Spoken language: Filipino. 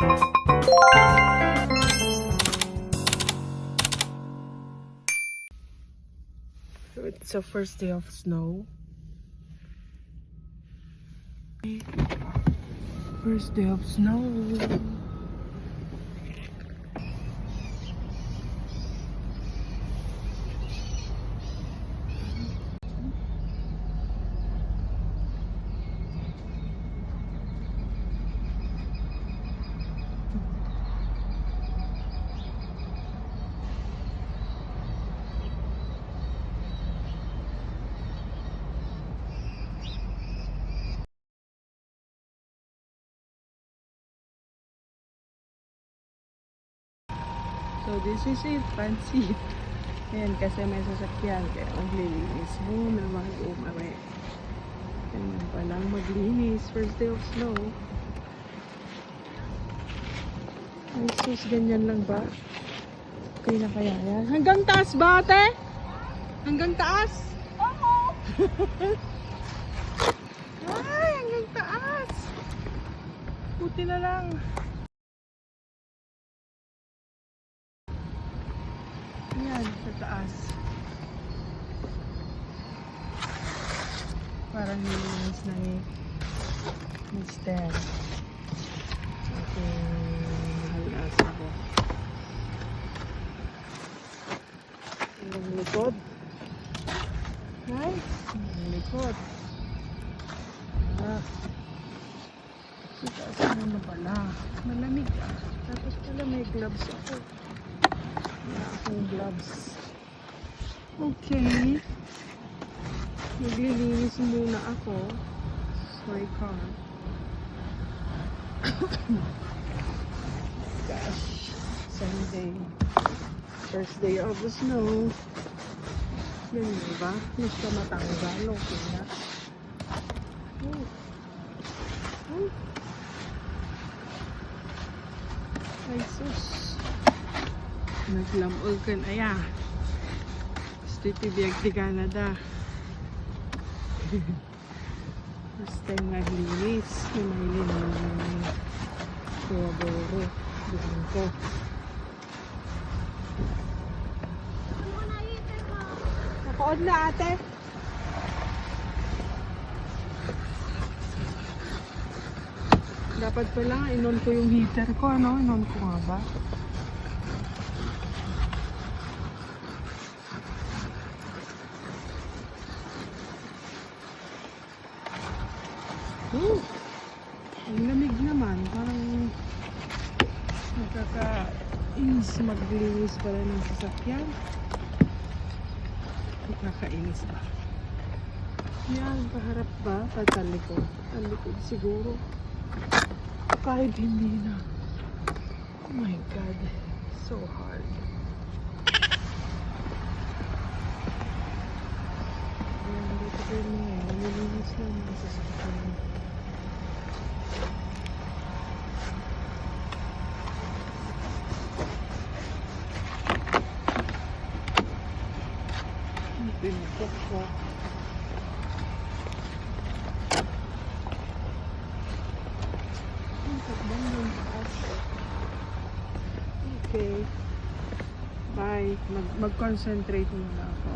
So it's the first day of snow. First day of snow. So this is it, pansit. Ayan, kasi may sasakyan. Kaya maglilinis muna bago umawi. Ganyan palang maglinis. First day of snow. Ay sus, ganyan lang ba? Okay na kaya yan? Hanggang taas ba, ate? Hanggang taas? Oo! Ay, hanggang taas! Buti na lang. Yan, sa taas. Parang nilinis na ni Mister. Okay, halas ako. Ang likod. Ay, ang likod. Taas na pala. Malamig ah. Tapos pala may gloves ako. Wala akong gloves. Okay. Maglilinis muna ako sa my car. Gosh. Sunday. First day of the snow. Yan ba? Mas ka matanggal. Okay na. Oh. Oh. Ay sus. Naglamol ka na ya. Gusto biyag di Canada. First time naglinis. Lumaylin ng Tuwaboro. Doon ko. Nakood na ate. Dapat pala inon ko yung heater ko. Ano? Inon ko nga ba? Ang lamig naman, parang nakakainis maglinis pala ng sasakyan. Nakakainis ba? Yan, paharap ba? Patalikod. Talikod siguro. Kahit hindi na. Oh my God. So hard. Yan, dito ko yung mga nilinis na mga sasakyan. Pinukok ko. Okay. Bye. Mag-concentrate muna ako.